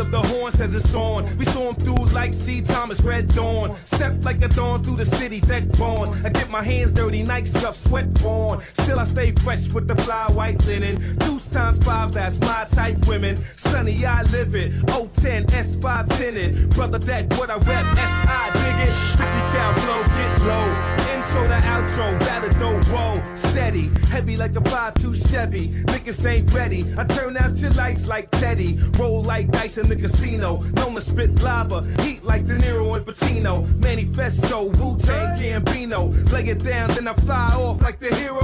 but the horn says it's on. We storm through like C. Thomas, red dawn. Step like a dawn through the city, deck born. I get my hands dirty, Nike scuff, sweat born. Still I stay fresh with the fly white linen. Deuce times 5, that's my type women. Sunny, I live it. 010, S5 tinted. Brother, that what I rep, S.I. dig it. 50 cal blow, get low. Intro to outro, battle don't roll. Steady, heavy like a 5.2 Chevy. Niggas ain't ready. I turn out your lights like Teddy. Roll like dice in the casino. Known to spit lava. Heat like De Niro and Pacino. Manifesto, Wu-Tang Gambino. Lay it down, then I fly off like the hero.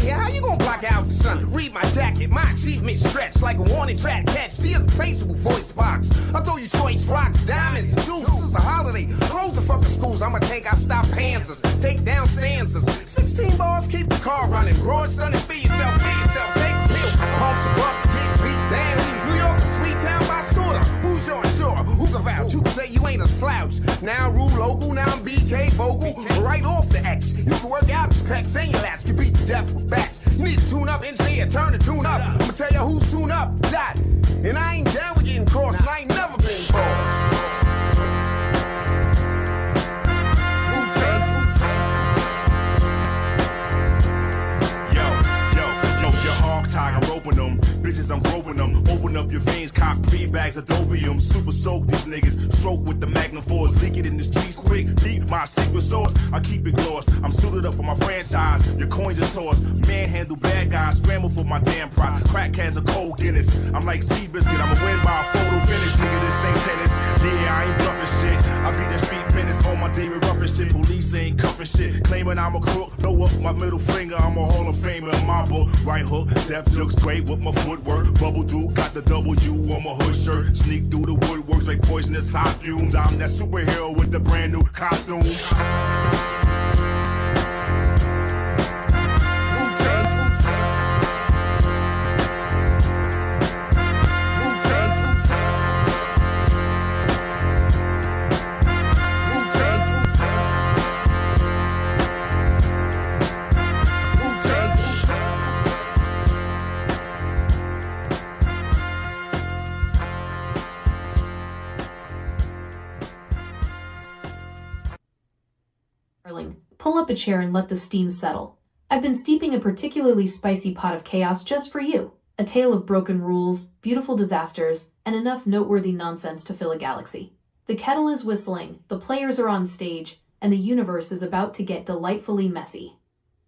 How you gonna block out the sun? Read my jacket, my achievement stretched like a warning track catch. The irreplaceable voice box. I throw you choice rocks, diamonds, juice. It's a holiday. Close the fucking schools. I'ma take out stop panzers. Take down stanzas. 16 bars, keep the car running. Broad stunning, feed yourself, take a pill. Pulse above, get beat down. New York is sweet town by sorta. Who's your sure? Who can vouch? Who can say you ain't a slouch? Now rule local, now I'm BK vocal. Right off the X. You can work out your pecs and your lats. You beat the death with backs. You need to tune up, engineer, turn the tune up. I'ma tell you who's soon up, dot. And I ain't down with getting crossed, and I ain't never been crossed. I'm roping them, bitches I'm groping them. Open up your veins, cop 3 bags of dopium. Super soak these niggas, stroke with the Magnum Force. Leak it in the streets quick, deep my secret sauce. I keep it gloss, I'm suited up for my franchise. Your coins are tossed, manhandle bad guys. Scramble for my damn pride, crack cans of cold Guinness. I'm like Seabiscuit, I'ma win by a photo finish. Nigga, this ain't tennis, yeah, I ain't bluffing shit. I be the street menace on my David Ruffin shit. Police ain't cuffing shit, claiming I'm a crook. Throw up my middle finger, I'm a Hall of Famer in my book. Right hook, depth looks great with my footwork. Bubble through, got the W on my hood shirt. Sneak through the woodworks like poisonous hot fumes. I'm that superhero with the brand new costume. Pull up a chair and let the steam settle. I've been steeping a particularly spicy pot of chaos just for you. A tale of broken rules, beautiful disasters, and enough noteworthy nonsense to fill a galaxy. The kettle is whistling, the players are on stage, and the universe is about to get delightfully messy.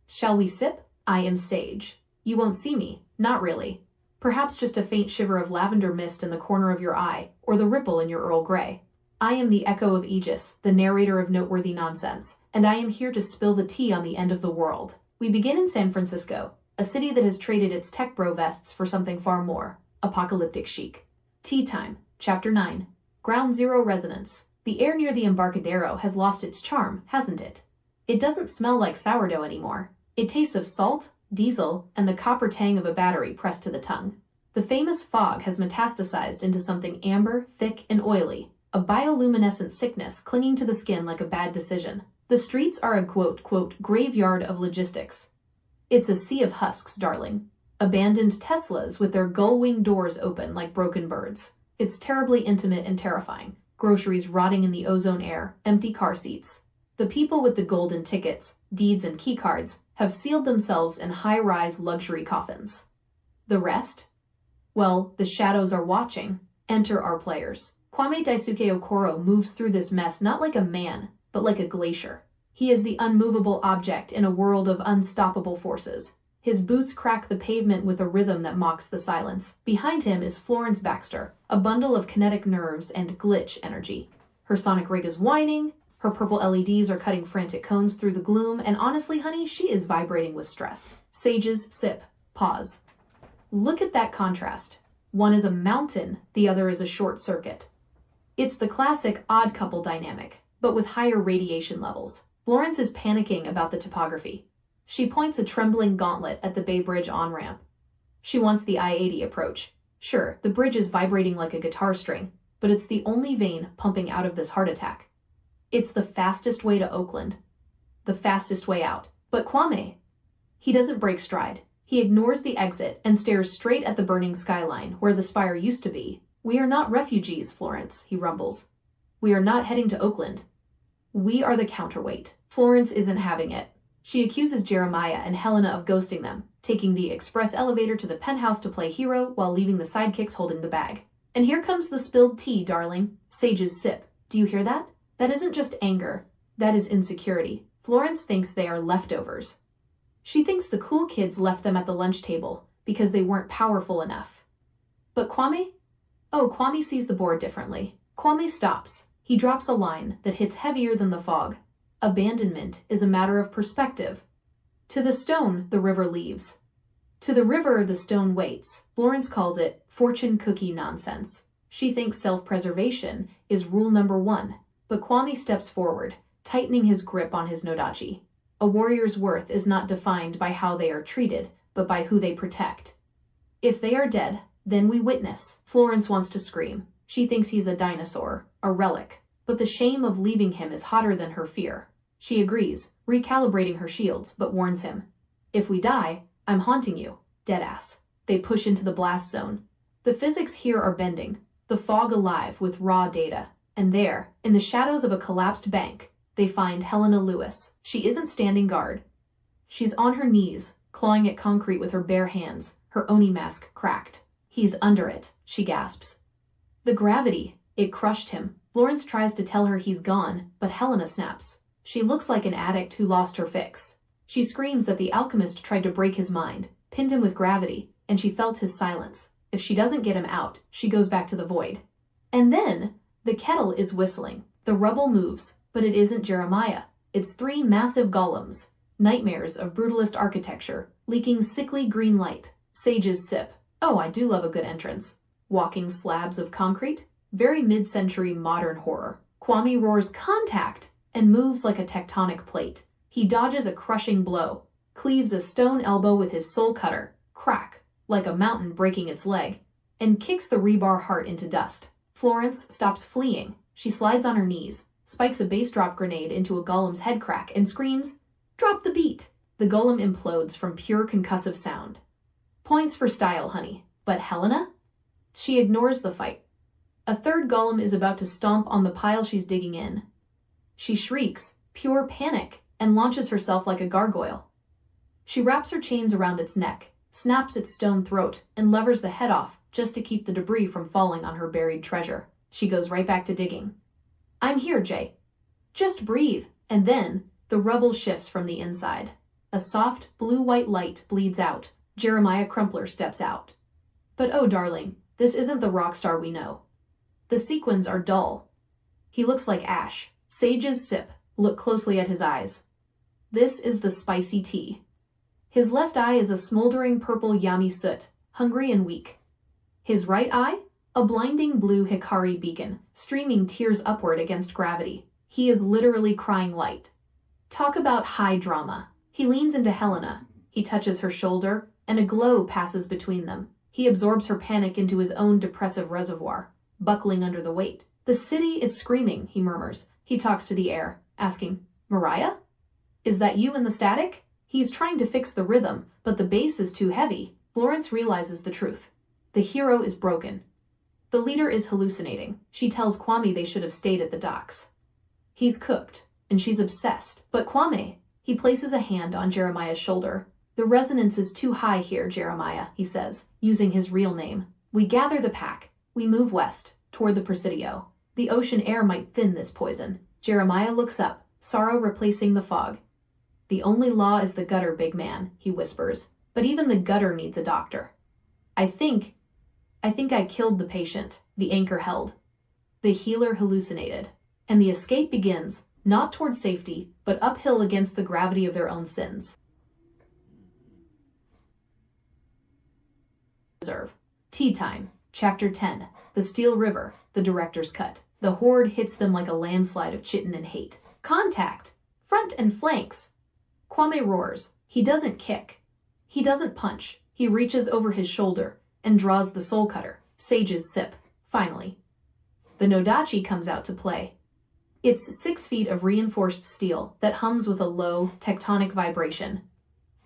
Shall we sip? I am sage. You won't see me, not really. Perhaps just a faint shiver of lavender mist in the corner of your eye, or the ripple in your Earl Grey. I am the echo of Aegis, the narrator of noteworthy nonsense, and I am here to spill the tea on the end of the world. We begin in San Francisco, a city that has traded its tech bro vests for something far more, apocalyptic chic. Tea time, Chapter 9. Ground Zero Resonance. The air near the Embarcadero has lost its charm, hasn't it? It doesn't smell like sourdough anymore. It tastes of salt, diesel, and the copper tang of a battery pressed to the tongue. The famous fog has metastasized into something amber, thick, and oily, a bioluminescent sickness clinging to the skin like a bad decision. The streets are a quote, graveyard of logistics. It's a sea of husks, darling. Abandoned Teslas with their gull-wing doors open like broken birds. It's terribly intimate and terrifying. Groceries rotting in the ozone air, empty car seats. The people with the golden tickets, deeds and keycards have sealed themselves in high-rise luxury coffins. The rest? Well, the shadows are watching. Enter our players. Kwame Daisuke Okoro moves through this mess not like a man, but like a glacier. He is the unmovable object in a world of unstoppable forces. His boots crack the pavement with a rhythm that mocks the silence. Behind him is Florence Baxter, a bundle of kinetic nerves and glitch energy. Her sonic rig is whining, her purple LEDs are cutting frantic cones through the gloom, and honestly, honey, she is vibrating with stress. Sages sip, pause. Look at that contrast. One is a mountain, the other is a short circuit. It's the classic odd couple dynamic, but with higher radiation levels. Florence is panicking about the topography. She points a trembling gauntlet at the Bay Bridge on-ramp. She wants the I-80 approach. Sure, the bridge is vibrating like a guitar string, but it's the only vein pumping out of this heart attack. It's the fastest way to Oakland. The fastest way out. But Kwame, he doesn't break stride. He ignores the exit and stares straight at the burning skyline where the spire used to be. We are not refugees, Florence, he rumbles. We are not heading to Oakland. We are the counterweight. Florence isn't having it. She accuses Jeremiah and Helena of ghosting them, taking the express elevator to the penthouse to play hero while leaving the sidekicks holding the bag. And here comes the spilled tea, darling. Sage's sip. Do you hear that? That isn't just anger. That is insecurity. Florence thinks they are leftovers. She thinks the cool kids left them at the lunch table because they weren't powerful enough. But Kwame? Oh, Kwame sees the board differently. Kwame stops. He drops a line that hits heavier than the fog. Abandonment is a matter of perspective. To the stone, the river leaves. To the river, the stone waits. Florence calls it fortune cookie nonsense. She thinks self-preservation is rule number 1. But Kwame steps forward, tightening his grip on his nodachi. A warrior's worth is not defined by how they are treated, but by who they protect. If they are dead, then we witness. Florence wants to scream. She thinks he's a dinosaur, a relic. But the shame of leaving him is hotter than her fear. She agrees, recalibrating her shields, but warns him. If we die, I'm haunting you. Deadass. They push into the blast zone. The physics here are bending, the fog alive with raw data. And there, in the shadows of a collapsed bank, they find Helena Lewis. She isn't standing guard. She's on her knees, clawing at concrete with her bare hands, her Oni mask cracked. He's under it, she gasps. The gravity, it crushed him. Florence tries to tell her he's gone, but Helena snaps. She looks like an addict who lost her fix. She screams that the alchemist tried to break his mind, pinned him with gravity, and she felt his silence. If she doesn't get him out, she goes back to the void. And then, the kettle is whistling. The rubble moves, but it isn't Jeremiah. It's 3 massive golems, nightmares of brutalist architecture, leaking sickly green light. Sage's sip. Oh, I do love a good entrance. Walking slabs of concrete. Very mid-century modern horror. Kwame roars contact and moves like a tectonic plate. He dodges a crushing blow, cleaves a stone elbow with his soul cutter, crack, like a mountain breaking its leg, and kicks the rebar heart into dust. Florence stops fleeing. She slides on her knees, spikes a bass drop grenade into a golem's head crack, and screams, "Drop the beat!" The golem implodes from pure concussive sound. Points for style, honey. But Helena? She ignores the fight. A third golem is about to stomp on the pile she's digging in. She shrieks, pure panic, and launches herself like a gargoyle. She wraps her chains around its neck, snaps its stone throat, and levers the head off just to keep the debris from falling on her buried treasure. She goes right back to digging. I'm here, Jay. Just breathe. And then, the rubble shifts from the inside. A soft, blue-white light bleeds out. Jeremiah Crumpler steps out. But oh, darling, this isn't the rockstar we know. The sequins are dull. He looks like ash. Sage's sip. Look closely at his eyes. This is the spicy tea. His left eye is a smoldering purple yami soot, hungry and weak. His right eye? A blinding blue Hikari beacon, streaming tears upward against gravity. He is literally crying light. Talk about high drama. He leans into Helena. He touches her shoulder, and a glow passes between them. He absorbs her panic into his own depressive reservoir, buckling under the weight. The city, it's screaming, he murmurs. He talks to the air, asking, Mariah? Is that you in the static? He's trying to fix the rhythm, but the bass is too heavy. Florence realizes the truth. The hero is broken. The leader is hallucinating. She tells Kwame they should have stayed at the docks. He's cooked, and she's obsessed. But Kwame, he places a hand on Jeremiah's shoulder. The resonance is too high here, Jeremiah, he says, using his real name. We gather the pack. We move west, toward the Presidio. The ocean air might thin this poison. Jeremiah looks up, sorrow replacing the fog. The only law is the gutter, big man, he whispers. But even the gutter needs a doctor. I think I killed the patient, the anchor held. The healer hallucinated. And the escape begins, not toward safety, but uphill against the gravity of their own sins. Reserve. Tea time. Chapter 10. The Steel River. The director's cut. The horde hits them like a landslide of chitin and hate. Contact! Front and flanks! Kwame roars. He doesn't kick. He doesn't punch. He reaches over his shoulder and draws the soul cutter. Sage's sip. Finally. The Nodachi comes out to play. It's 6 feet of reinforced steel that hums with a low, tectonic vibration.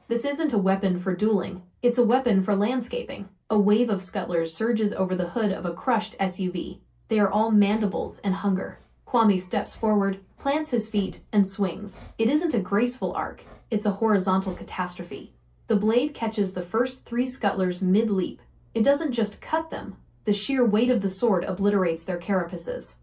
This isn't a weapon for dueling, it's a weapon for landscaping. A wave of scuttlers surges over the hood of a crushed SUV. They are all mandibles and hunger. Kwame steps forward, plants his feet, and swings. It isn't a graceful arc, it's a horizontal catastrophe. The blade catches the first 3 scuttlers mid-leap. It doesn't just cut them, the sheer weight of the sword obliterates their carapaces.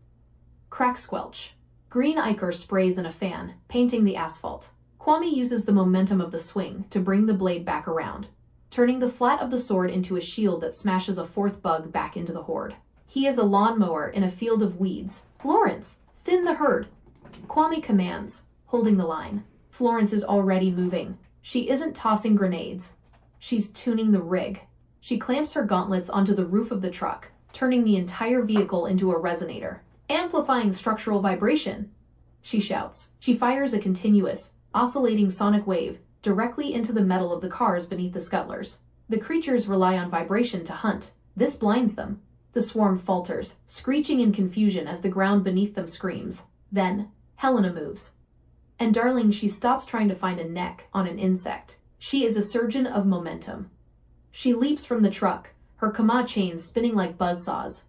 Crack squelch. Green ichor sprays in a fan, painting the asphalt. Kwame uses the momentum of the swing to bring the blade back around, turning the flat of the sword into a shield that smashes a 4th bug back into the horde. He is a lawnmower in a field of weeds. Florence, thin the herd. Kwame commands, holding the line. Florence is already moving. She isn't tossing grenades. She's tuning the rig. She clamps her gauntlets onto the roof of the truck, turning the entire vehicle into a resonator. Amplifying structural vibration, she shouts. She fires a continuous, oscillating sonic wave directly into the metal of the cars beneath the scuttlers. The creatures rely on vibration to hunt. This blinds them. The swarm falters, screeching in confusion as the ground beneath them screams. Then, Helena moves. And darling, she stops trying to find a neck on an insect. She is a surgeon of momentum. She leaps from the truck, her kama chains spinning like buzzsaws.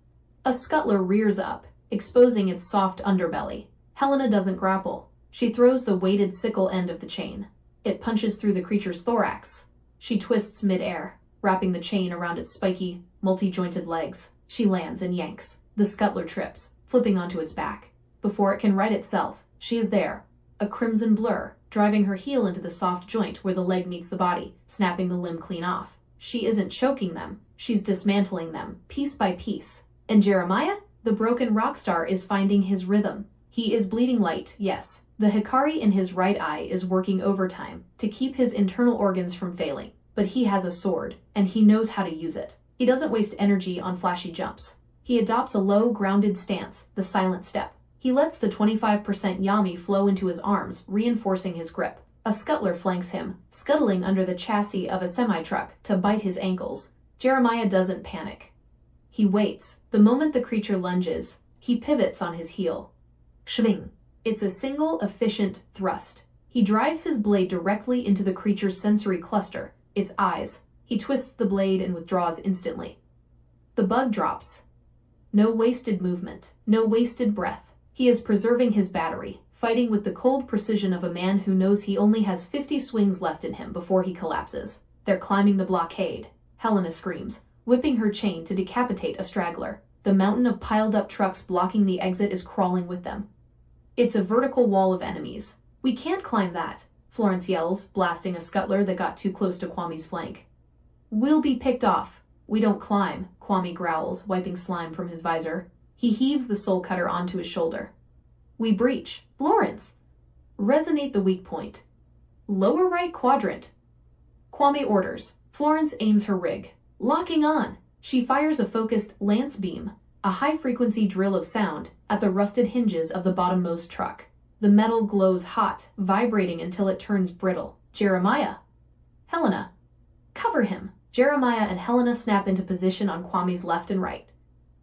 A scuttler rears up, exposing its soft underbelly. Helena doesn't grapple. She throws the weighted sickle end of the chain. It punches through the creature's thorax. She twists mid-air, wrapping the chain around its spiky, multi-jointed legs. She lands and yanks. The scuttler trips, flipping onto its back. Before it can right itself, she is there, a crimson blur, driving her heel into the soft joint where the leg meets the body, snapping the limb clean off. She isn't choking them, she's dismantling them, piece by piece. And Jeremiah, the broken rockstar, is finding his rhythm. He is bleeding light, yes. The Hikari in his right eye is working overtime to keep his internal organs from failing. But he has a sword, and he knows how to use it. He doesn't waste energy on flashy jumps. He adopts a low, grounded stance, the silent step. He lets the 25% yami flow into his arms, reinforcing his grip. A scuttler flanks him, scuttling under the chassis of a semi-truck to bite his ankles. Jeremiah doesn't panic. He waits. The moment the creature lunges, he pivots on his heel. Shving. It's a single, efficient thrust. He drives his blade directly into the creature's sensory cluster, its eyes. He twists the blade and withdraws instantly. The bug drops. No wasted movement, no wasted breath. He is preserving his battery, fighting with the cold precision of a man who knows he only has 50 swings left in him before he collapses. They're climbing the blockade. Helena screams, whipping her chain to decapitate a straggler. The mountain of piled-up trucks blocking the exit is crawling with them. It's a vertical wall of enemies. We can't climb that, Florence yells, blasting a scuttler that got too close to Kwame's flank. We'll be picked off. We don't climb, Kwame growls, wiping slime from his visor. He heaves the soul cutter onto his shoulder. We breach. Florence! Resonate the weak point. Lower right quadrant. Kwame orders. Florence aims her rig. Locking on. She fires a focused lance beam, a high-frequency drill of sound, at the rusted hinges of the bottommost truck. The metal glows hot, vibrating until it turns brittle. Jeremiah! Helena! Cover him! Jeremiah and Helena snap into position on Kwame's left and right.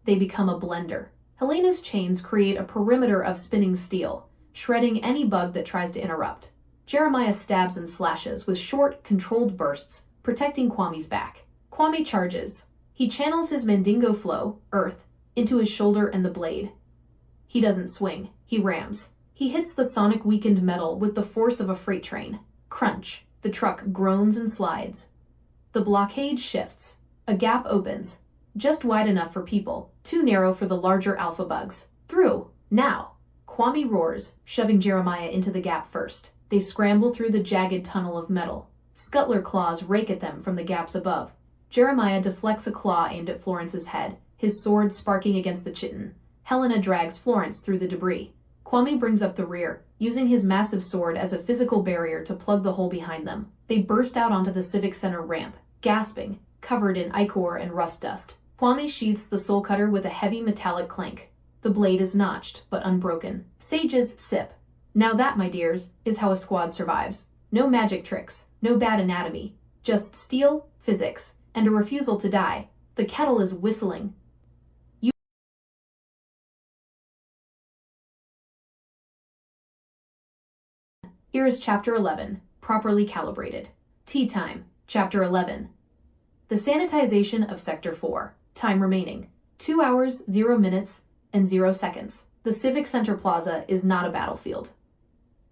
They become a blender. Helena's chains create a perimeter of spinning steel, shredding any bug that tries to interrupt. Jeremiah stabs and slashes with short, controlled bursts, protecting Kwame's back. Kwame charges. He channels his Mandingo flow, earth, into his shoulder and the blade. He doesn't swing. He rams. He hits the sonic-weakened metal with the force of a freight train. Crunch. The truck groans and slides. The blockade shifts. A gap opens, just wide enough for people, too narrow for the larger alpha bugs. Through. Now. Kwame roars, shoving Jeremiah into the gap first. They scramble through the jagged tunnel of metal. Scuttler claws rake at them from the gaps above. Jeremiah deflects a claw aimed at Florence's head, his sword sparking against the chitin. Helena drags Florence through the debris. Kwame brings up the rear, using his massive sword as a physical barrier to plug the hole behind them. They burst out onto the Civic Center ramp, gasping, covered in ichor and rust dust. Kwame sheaths the soul cutter with a heavy metallic clank. The blade is notched, but unbroken. Sages sip. Now that, my dears, is how a squad survives. No magic tricks, no bad anatomy. Just steel, physics, and a refusal to die. The kettle is whistling, Here is Chapter 11, Properly Calibrated. Tea Time, Chapter 11. The sanitization of Sector 4. Time remaining, 2 hours, 0 minutes, and 0 seconds. The Civic Center Plaza is not a battlefield.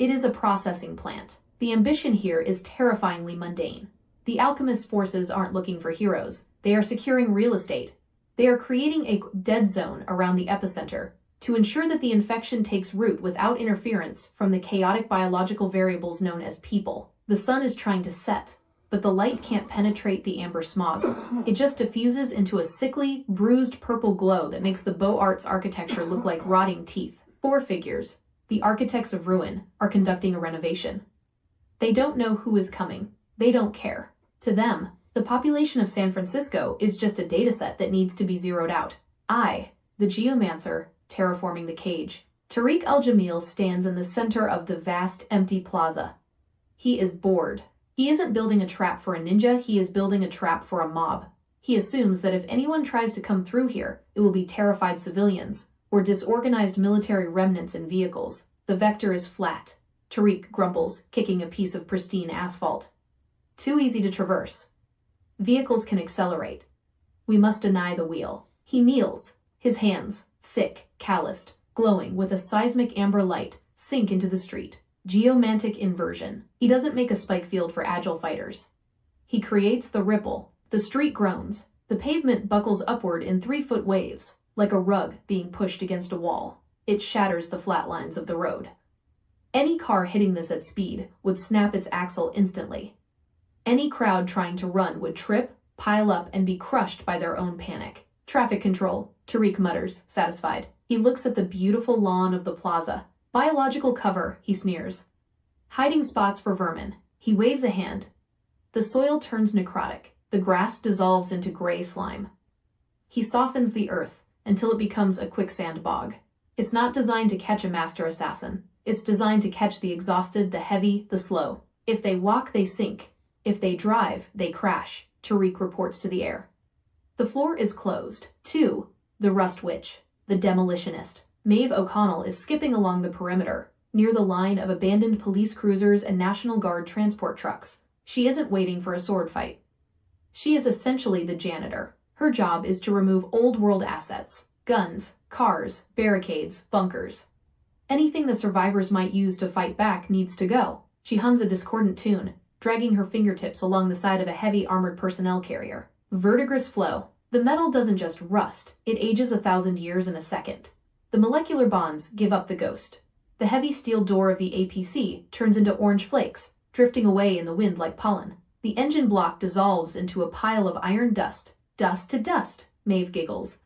It is a processing plant. The ambition here is terrifyingly mundane. The alchemist forces aren't looking for heroes. They are securing real estate. They are creating a dead zone around the epicenter to ensure that the infection takes root without interference from the chaotic biological variables known as people. The sun is trying to set, but the light can't penetrate the amber smog. It just diffuses into a sickly, bruised purple glow that makes the Beaux Arts architecture look like rotting teeth. 4 figures, the architects of ruin, are conducting a renovation. They don't know who is coming. They don't care. To them, the population of San Francisco is just a dataset that needs to be zeroed out. I, the geomancer, terraforming the cage. Tariq Al-Jamil stands in the center of the vast, empty plaza. He is bored. He isn't building a trap for a ninja, he is building a trap for a mob. He assumes that if anyone tries to come through here, it will be terrified civilians, or disorganized military remnants in vehicles. The vector is flat. Tariq grumbles, kicking a piece of pristine asphalt. Too easy to traverse. Vehicles can accelerate. We must deny the wheel. He kneels, his hands, thick, calloused, glowing with a seismic amber light, sink into the street. Geomantic inversion. He doesn't make a spike field for agile fighters. He creates the ripple. The street groans. The pavement buckles upward in 3-foot waves, like a rug being pushed against a wall. It shatters the flat lines of the road. Any car hitting this at speed would snap its axle instantly. Any crowd trying to run would trip, pile up, and be crushed by their own panic. Traffic control, Tariq mutters, satisfied. He looks at the beautiful lawn of the plaza. Biological cover, he sneers. Hiding spots for vermin. He waves a hand. The soil turns necrotic. The grass dissolves into gray slime. He softens the earth until it becomes a quicksand bog. It's not designed to catch a master assassin. It's designed to catch the exhausted, the heavy, the slow. If they walk, they sink. If they drive, they crash, Tariq reports to the air. The floor is closed. 2. The Rust Witch. The Demolitionist. Maeve O'Connell is skipping along the perimeter, near the line of abandoned police cruisers and National Guard transport trucks. She isn't waiting for a sword fight. She is essentially the janitor. Her job is to remove old-world assets, guns, cars, barricades, bunkers. Anything the survivors might use to fight back needs to go. She hums a discordant tune, dragging her fingertips along the side of a heavy armored personnel carrier. Verdigris flow. The metal doesn't just rust, it ages 1,000 years in a second. The molecular bonds give up the ghost. The heavy steel door of the APC turns into orange flakes, drifting away in the wind like pollen. The engine block dissolves into a pile of iron dust. Dust to dust, Maeve giggles.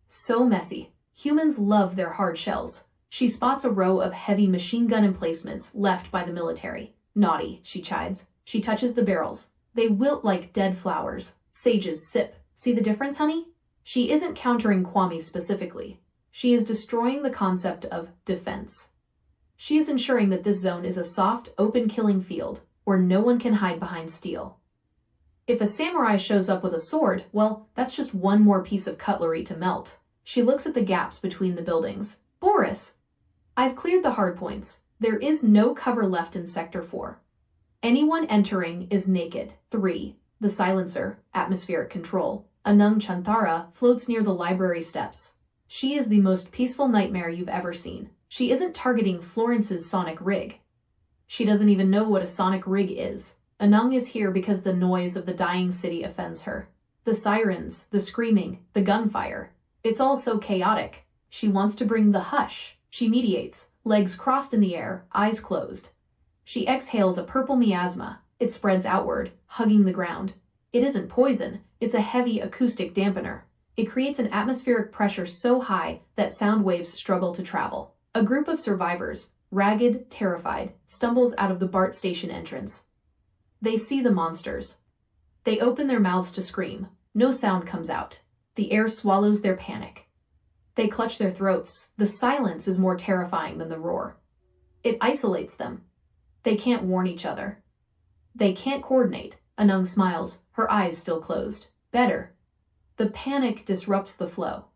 So messy. Humans love their hard shells. She spots a row of heavy machine gun emplacements left by the military. Naughty, she chides. She touches the barrels. They wilt like dead flowers. Sages sip. See the difference, honey? She isn't countering Kwame specifically. She is destroying the concept of defense. She is ensuring that this zone is a soft, open killing field where no one can hide behind steel. If a samurai shows up with a sword, well, that's just one more piece of cutlery to melt. She looks at the gaps between the buildings. Boris! I've cleared the hard points. There is no cover left in Sector 4. Anyone entering is naked. 3. The silencer, atmospheric control. Anung Chanthara floats near the library steps. She is the most peaceful nightmare you've ever seen. She isn't targeting Florence's sonic rig. She doesn't even know what a sonic rig is. Anung is here because the noise of the dying city offends her. The sirens, the screaming, the gunfire. It's all so chaotic. She wants to bring the hush. She mediates, legs crossed in the air, eyes closed. She exhales a purple miasma. It spreads outward, hugging the ground. It isn't poison, it's a heavy acoustic dampener. It creates an atmospheric pressure so high that sound waves struggle to travel. A group of survivors, ragged, terrified, stumbles out of the BART station entrance. They see the monsters. They open their mouths to scream. No sound comes out. The air swallows their panic. They clutch their throats. The silence is more terrifying than the roar. It isolates them. They can't warn each other. They can't coordinate. Anung smiles, her eyes still closed. Better. The panic disrupts the flow.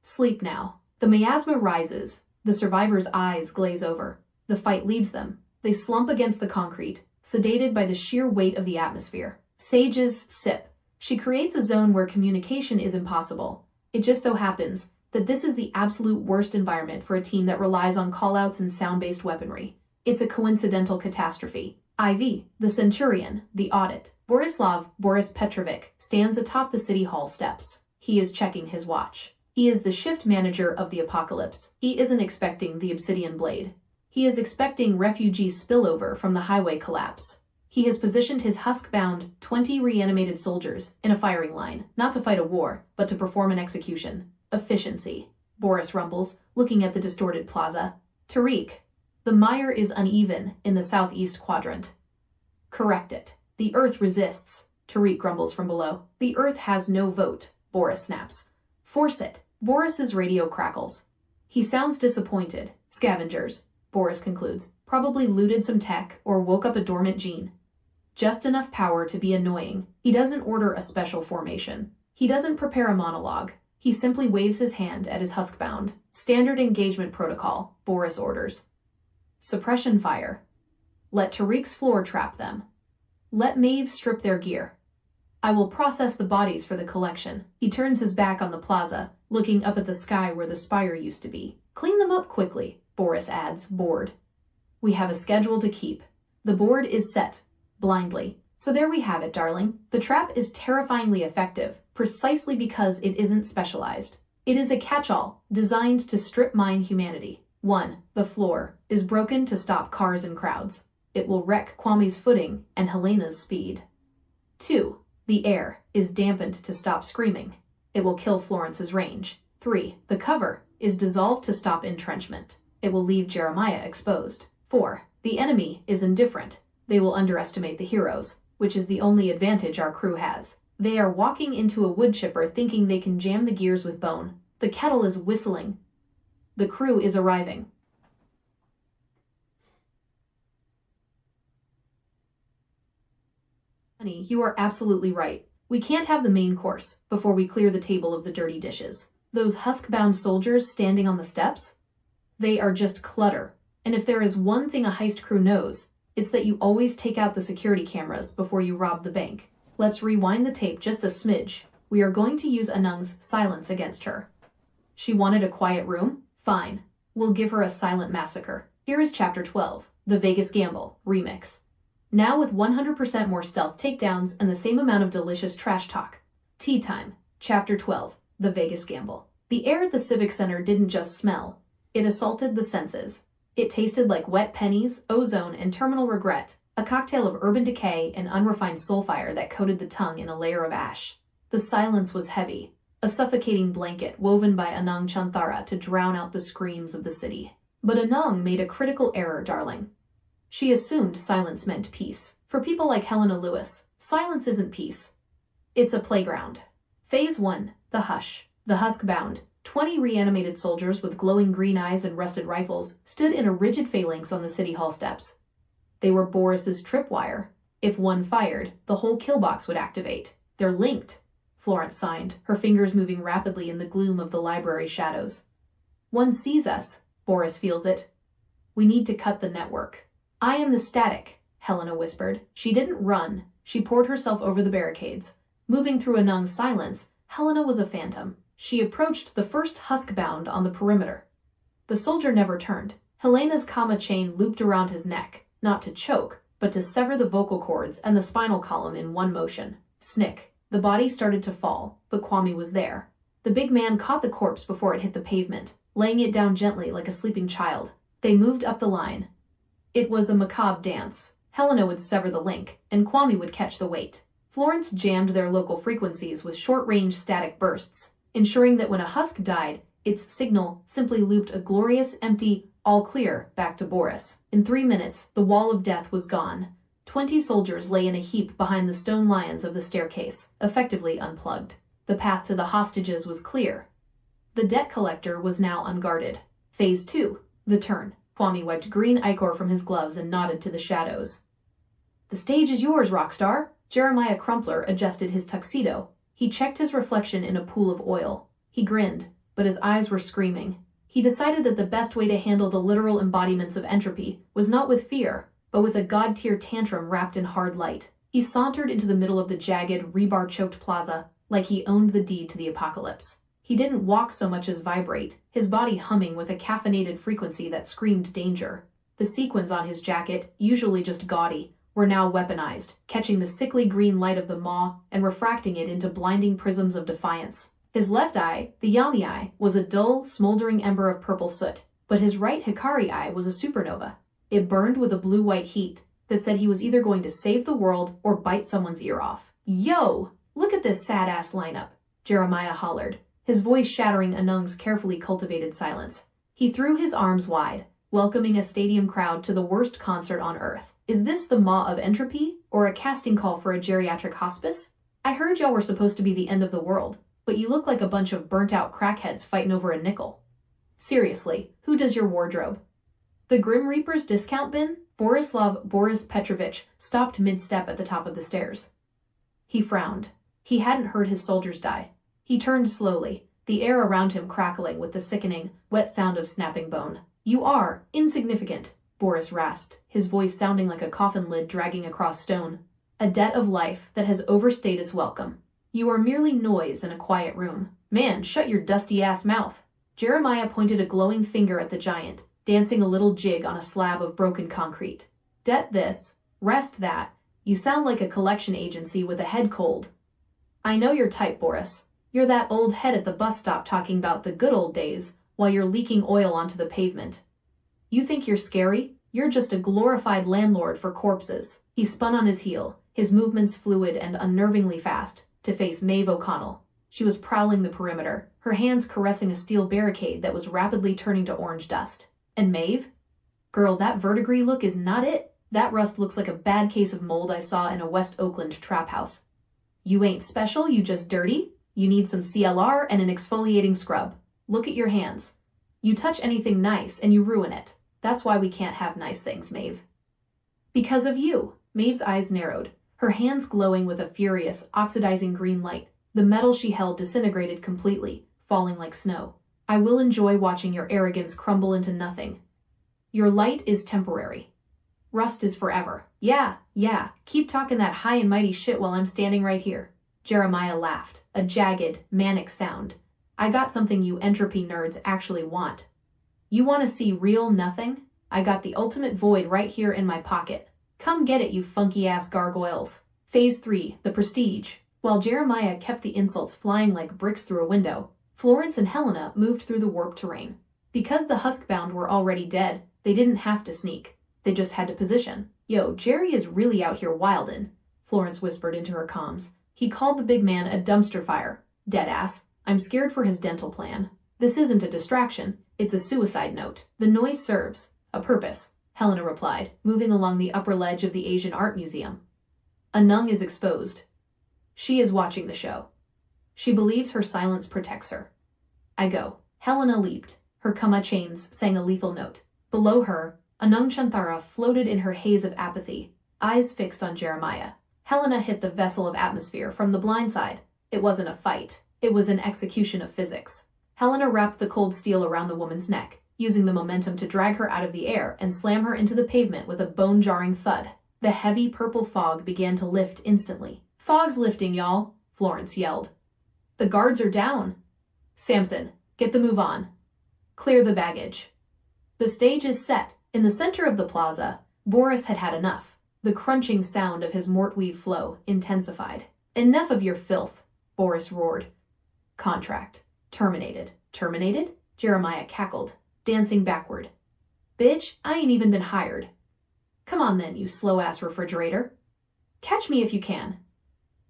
Sleep now. The miasma rises. The survivors' eyes glaze over. The fight leaves them. They slump against the concrete, sedated by the sheer weight of the atmosphere. Sages sip. She creates a zone where communication is impossible. It just so happens that this is the absolute worst environment for a team that relies on callouts and sound-based weaponry. It's a coincidental catastrophe. IV, the Centurion, the audit. Boris Petrovic, stands atop the city hall steps. He is checking his watch. He is the shift manager of the apocalypse. He isn't expecting the Obsidian Blade. He is expecting refugee spillover from the highway collapse. He has positioned his husk-bound 20 reanimated soldiers in a firing line, not to fight a war, but to perform an execution. Efficiency, Boris rumbles, looking at the distorted plaza. Tariq, the mire is uneven in the southeast quadrant. Correct it. The Earth resists, Tariq grumbles from below. The Earth has no vote, Boris snaps. Force it. Boris's radio crackles. He sounds disappointed. Scavengers, Boris concludes, probably looted some tech or woke up a dormant gene. Just enough power to be annoying. He doesn't order a special formation. He doesn't prepare a monologue. He simply waves his hand at his huskbound. Standard engagement protocol, Boris orders. Suppression fire. Let Tariq's floor trap them. Let Maeve strip their gear. I will process the bodies for the collection. He turns his back on the plaza, looking up at the sky where the spire used to be. Clean them up quickly, Boris adds, bored. We have a schedule to keep. The board is set, blindly. So there we have it, darling. The trap is terrifyingly effective, precisely because it isn't specialized. It is a catch-all, designed to strip mine humanity. 1. The floor is broken to stop cars and crowds. It will wreck Kwame's footing and Helena's speed. 2. The air is dampened to stop screaming. It will kill Florence's range. 3. The cover is dissolved to stop entrenchment. It will leave Jeremiah exposed. 4. The enemy is indifferent. They will underestimate the heroes, which is the only advantage our crew has. They are walking into a wood chipper thinking they can jam the gears with bone. The kettle is whistling. The crew is arriving. Honey, you are absolutely right. We can't have the main course before we clear the table of the dirty dishes. Those husk-bound soldiers standing on the steps? They are just clutter. And if there is one thing a heist crew knows, it's that you always take out the security cameras before you rob the bank. Let's rewind the tape just a smidge. We are going to use Anung's silence against her. She wanted a quiet room? Fine. We'll give her a silent massacre. Here is Chapter 12, The Vegas Gamble, Remix. Now with 100% more stealth takedowns and the same amount of delicious trash talk. Tea time. Chapter 12, The Vegas Gamble. The air at the Civic Center didn't just smell. It assaulted the senses. It tasted like wet pennies, ozone, and terminal regret, a cocktail of urban decay and unrefined soulfire that coated the tongue in a layer of ash. The silence was heavy, a suffocating blanket woven by Anung Chanthara to drown out the screams of the city. But Anung made a critical error, darling. She assumed silence meant peace. For people like Helena Lewis, silence isn't peace. It's a playground. Phase 1, the hush. The husk-bound, 20 reanimated soldiers with glowing green eyes and rusted rifles stood in a rigid phalanx on the city hall steps. They were Boris's tripwire. If one fired, the whole kill box would activate. They're linked, Florence signed, her fingers moving rapidly in the gloom of the library shadows. One sees us, Boris feels it. We need to cut the network. I am the static, Helena whispered. She didn't run. She poured herself over the barricades. Moving through Anung's silence, Helena was a phantom. She approached the first husk-bound on the perimeter. The soldier never turned. Helena's comma chain looped around his neck, not to choke, but to sever the vocal cords and the spinal column in one motion. Snick. The body started to fall, but Kwame was there. The big man caught the corpse before it hit the pavement, laying it down gently like a sleeping child. They moved up the line. It was a macabre dance. Helena would sever the link, and Kwame would catch the weight. Florence jammed their local frequencies with short-range static bursts, ensuring that when a husk died, its signal simply looped a glorious, empty, all clear back to Boris. In 3 minutes, the wall of death was gone. 20 soldiers lay in a heap behind the stone lions of the staircase, effectively unplugged. The path to the hostages was clear. The debt collector was now unguarded. Phase 2, the turn. Kwame wiped green ichor from his gloves and nodded to the shadows. The stage is yours, rockstar. Jeremiah Crumpler adjusted his tuxedo. He checked his reflection in a pool of oil. He grinned, but his eyes were screaming. He decided that the best way to handle the literal embodiments of entropy was not with fear, but with a god-tier tantrum wrapped in hard light. He sauntered into the middle of the jagged, rebar-choked plaza, like he owned the deed to the apocalypse. He didn't walk so much as vibrate, his body humming with a caffeinated frequency that screamed danger. The sequins on his jacket, usually just gaudy, were now weaponized, catching the sickly green light of the maw and refracting it into blinding prisms of defiance. His left eye, the Yami eye, was a dull, smoldering ember of purple soot, but his right Hikari eye was a supernova. It burned with a blue-white heat that said he was either going to save the world or bite someone's ear off. Yo! Look at this sad-ass lineup, Jeremiah hollered, his voice shattering Anung's carefully cultivated silence. He threw his arms wide, welcoming a stadium crowd to the worst concert on Earth. Is this the Maw of Entropy, or a casting call for a geriatric hospice? I heard y'all were supposed to be the end of the world, but you look like a bunch of burnt-out crackheads fighting over a nickel. Seriously, who does your wardrobe? The Grim Reaper's discount bin? Borislav Boris Petrovich stopped mid-step at the top of the stairs. He frowned. He hadn't heard his soldiers die. He turned slowly, the air around him crackling with the sickening, wet sound of snapping bone. You are insignificant, Boris rasped, his voice sounding like a coffin lid dragging across stone. A debt of life that has overstayed its welcome. You are merely noise in a quiet room. Man, shut your dusty-ass mouth. Jeremiah pointed a glowing finger at the giant, dancing a little jig on a slab of broken concrete. Debt this, rest that. You sound like a collection agency with a head cold. I know your type, Boris. You're that old head at the bus stop talking about the good old days while you're leaking oil onto the pavement. You think you're scary? You're just a glorified landlord for corpses. He spun on his heel, his movements fluid and unnervingly fast, to face Maeve O'Connell. She was prowling the perimeter, her hands caressing a steel barricade that was rapidly turning to orange dust. And Maeve? Girl, that verdigris look is not it. That rust looks like a bad case of mold I saw in a West Oakland trap house. You ain't special, you just dirty. You need some CLR and an exfoliating scrub. Look at your hands. You touch anything nice and you ruin it. That's why we can't have nice things, Maeve. Because of you. Maeve's eyes narrowed, her hands glowing with a furious, oxidizing green light. The metal she held disintegrated completely, falling like snow. I will enjoy watching your arrogance crumble into nothing. Your light is temporary. Rust is forever. Yeah, keep talking that high and mighty shit while I'm standing right here. Jeremiah laughed, a jagged, manic sound. I got something you entropy nerds actually want. You want to see real nothing? I got the ultimate void right here in my pocket. Come get it, you funky-ass gargoyles. Phase 3, the Prestige. While Jeremiah kept the insults flying like bricks through a window, Florence and Helena moved through the warped terrain. Because the Huskbound were already dead, they didn't have to sneak. They just had to position. Yo, Jerry is really out here wildin', Florence whispered into her comms. He called the big man a dumpster fire. Deadass. I'm scared for his dental plan. This isn't a distraction, it's a suicide note. The noise serves a purpose, Helena replied, moving along the upper ledge of the Asian Art Museum. Anung is exposed. She is watching the show. She believes her silence protects her. I go. Helena leaped. Her Kama chains sang a lethal note. Below her, Anung Chanthara floated in her haze of apathy, eyes fixed on Jeremiah. Helena hit the vessel of atmosphere from the blind side. It wasn't a fight. It was an execution of physics. Helena wrapped the cold steel around the woman's neck, using the momentum to drag her out of the air and slam her into the pavement with a bone-jarring thud. The heavy purple fog began to lift instantly. Fog's lifting, y'all, Florence yelled. The guards are down. Samson, get the move on. Clear the baggage. The stage is set. In the center of the plaza, Boris had had enough. The crunching sound of his mortweave flow intensified. Enough of your filth, Boris roared. Contract. Terminated. Terminated? Jeremiah cackled, dancing backward. Bitch, I ain't even been hired. Come on then, you slow-ass refrigerator. Catch me if you can.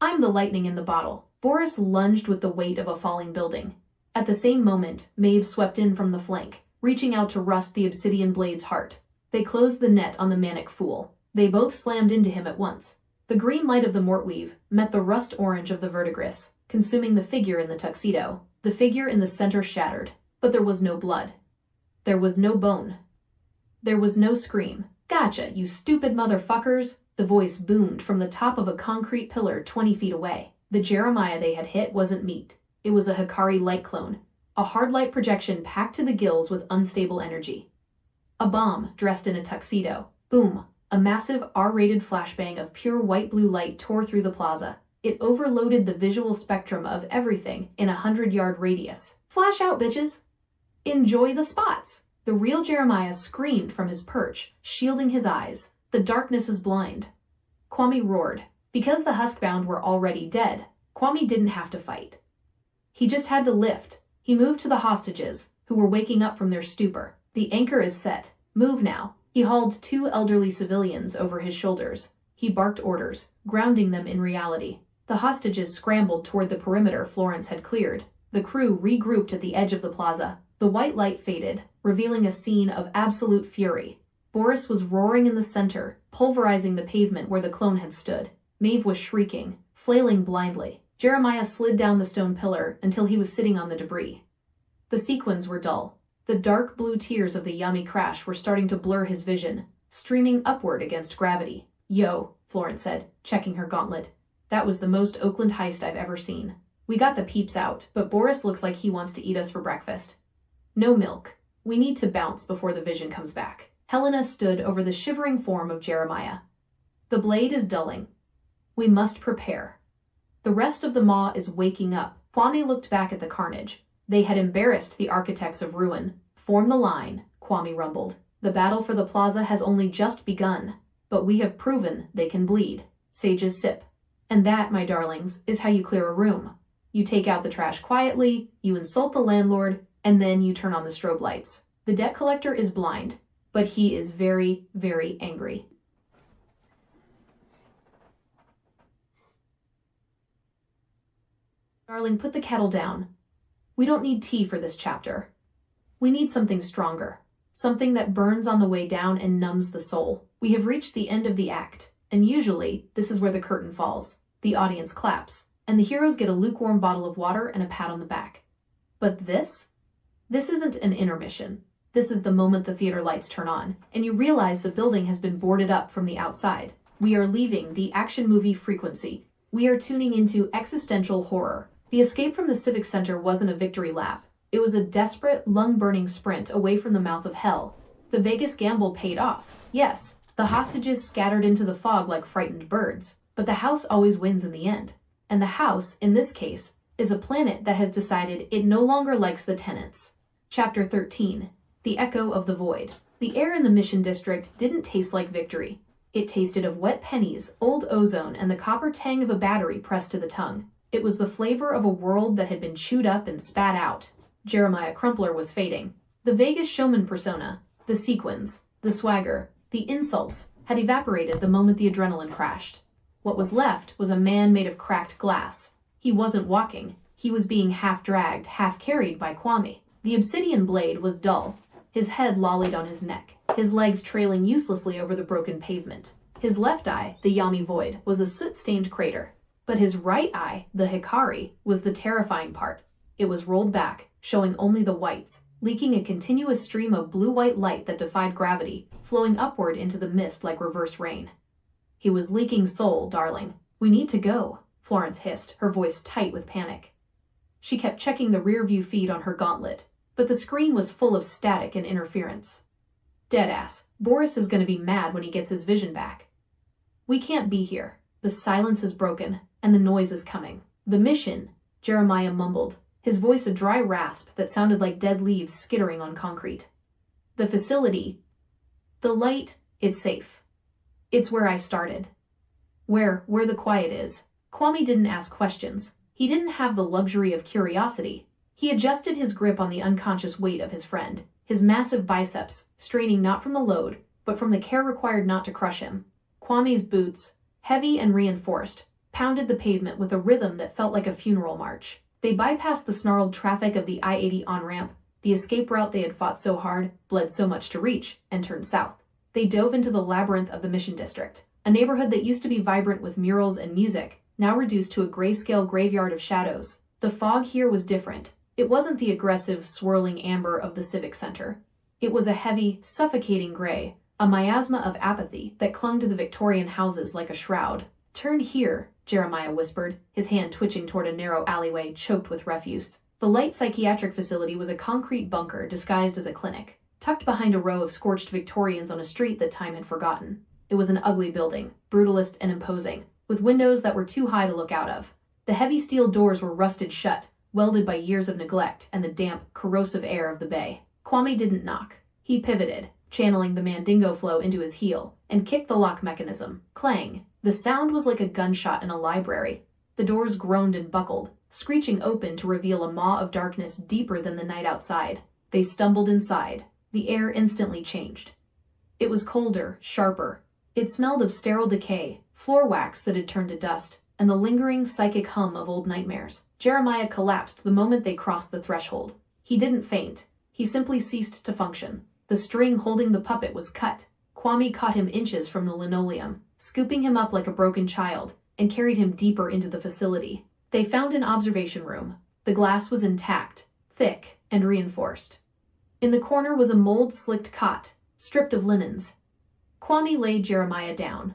I'm the lightning in the bottle. Boris lunged with the weight of a falling building. At the same moment, Maeve swept in from the flank, reaching out to rust the Obsidian Blade's heart. They closed the net on the manic fool. They both slammed into him at once. The green light of the mortweave met the rust orange of the verdigris, consuming the figure in the tuxedo. The figure in the center shattered, but there was no blood. There was no bone. There was no scream. Gotcha, you stupid motherfuckers! The voice boomed from the top of a concrete pillar 20 feet away. The Jeremiah they had hit wasn't meat. It was a Hikari light clone, a hard light projection packed to the gills with unstable energy. A bomb dressed in a tuxedo. Boom! A massive R-rated flashbang of pure white-blue light tore through the plaza. It overloaded the visual spectrum of everything in a 100-yard radius. "Flash out, bitches! Enjoy the spots!" The real Jeremiah screamed from his perch, shielding his eyes. "The darkness is blind." Kwame roared. Because the Huskbound were already dead, Kwame didn't have to fight. He just had to lift. He moved to the hostages, who were waking up from their stupor. "The anchor is set. Move now." He hauled 2 elderly civilians over his shoulders. He barked orders, grounding them in reality. The hostages scrambled toward the perimeter Florence had cleared. The crew regrouped at the edge of the plaza. The white light faded, revealing a scene of absolute fury. Boris was roaring in the center, pulverizing the pavement where the clone had stood. Maeve was shrieking, flailing blindly. Jeremiah slid down the stone pillar until he was sitting on the debris. The sequins were dull. The dark blue tears of the Yami crash were starting to blur his vision, streaming upward against gravity. "Yo," Florence said, checking her gauntlet. "That was the most Oakland heist I've ever seen. We got the peeps out, but Boris looks like he wants to eat us for breakfast. No milk. We need to bounce before the vision comes back." Helena stood over the shivering form of Jeremiah. "The blade is dulling. We must prepare. The rest of the maw is waking up." Kwame looked back at the carnage. They had embarrassed the Architects of Ruin. "Form the line," Kwame rumbled. "The battle for the plaza has only just begun, but we have proven they can bleed." Sages sip. "And that, my darlings, is how you clear a room. You take out the trash quietly, you insult the landlord, and then you turn on the strobe lights. The debt collector is blind, but he is very, very angry." "Darling, put the kettle down. We don't need tea for this chapter. We need something stronger. Something that burns on the way down and numbs the soul." We have reached the end of the act, and usually this is where the curtain falls. The audience claps, and the heroes get a lukewarm bottle of water and a pat on the back. But this isn't an intermission. This is the moment the theater lights turn on, and you realize the building has been boarded up from the outside. We are leaving the action movie frequency. We are tuning into existential horror. The escape from the Civic Center wasn't a victory lap. It was a desperate, lung-burning sprint away from the mouth of hell. The Vegas gamble paid off. Yes, the hostages scattered into the fog like frightened birds, but the house always wins in the end. And the house, in this case, is a planet that has decided it no longer likes the tenants. Chapter 13. The Echo of the Void. The air in the Mission District didn't taste like victory. It tasted of wet pennies, old ozone, and the copper tang of a battery pressed to the tongue. It was the flavor of a world that had been chewed up and spat out. Jeremiah Crumpler was fading. The Vegas showman persona, the sequins, the swagger, the insults, had evaporated the moment the adrenaline crashed. What was left was a man made of cracked glass. He wasn't walking. He was being half-dragged, half-carried by Kwame. The Obsidian Blade was dull. His head lollied on his neck, his legs trailing uselessly over the broken pavement. His left eye, the Yami Void, was a soot-stained crater. But his right eye, the Hikari, was the terrifying part. It was rolled back, showing only the whites, leaking a continuous stream of blue-white light that defied gravity, flowing upward into the mist like reverse rain. "He was leaking soul, darling. We need to go," Florence hissed, her voice tight with panic. She kept checking the rear-view feed on her gauntlet, but the screen was full of static and interference. "Deadass. Boris is going to be mad when he gets his vision back. We can't be here. The silence is broken, and the noise is coming." "The mission," Jeremiah mumbled, his voice a dry rasp that sounded like dead leaves skittering on concrete. "The facility. The light, it's safe. It's where I started. Where the quiet is." Kwame didn't ask questions. He didn't have the luxury of curiosity. He adjusted his grip on the unconscious weight of his friend, his massive biceps straining not from the load, but from the care required not to crush him. Kwame's boots, heavy and reinforced, pounded the pavement with a rhythm that felt like a funeral march. They bypassed the snarled traffic of the I-80 on-ramp, the escape route they had fought so hard, bled so much to reach, and turned south. They dove into the labyrinth of the Mission District, a neighborhood that used to be vibrant with murals and music, now reduced to a grayscale graveyard of shadows. The fog here was different. It wasn't the aggressive, swirling amber of the Civic Center. It was a heavy, suffocating gray, a miasma of apathy that clung to the Victorian houses like a shroud. "Turn here," Jeremiah whispered, his hand twitching toward a narrow alleyway choked with refuse. The light psychiatric facility was a concrete bunker disguised as a clinic, tucked behind a row of scorched Victorians on a street that time had forgotten. It was an ugly building, brutalist and imposing, with windows that were too high to look out of. The heavy steel doors were rusted shut, welded by years of neglect and the damp, corrosive air of the bay. Kwame didn't knock. He pivoted, channeling the Mandingo flow into his heel, and kicked the lock mechanism. Clang! The sound was like a gunshot in a library. The doors groaned and buckled, screeching open to reveal a maw of darkness deeper than the night outside. They stumbled inside. The air instantly changed. It was colder, sharper. It smelled of sterile decay, floor wax that had turned to dust, and the lingering psychic hum of old nightmares. Jeremiah collapsed the moment they crossed the threshold. He didn't faint. He simply ceased to function. The string holding the puppet was cut. Kwame caught him inches from the linoleum, scooping him up like a broken child, and carried him deeper into the facility. They found an observation room. The glass was intact, thick, and reinforced. In the corner was a mold-slicked cot, stripped of linens. Kwame laid Jeremiah down.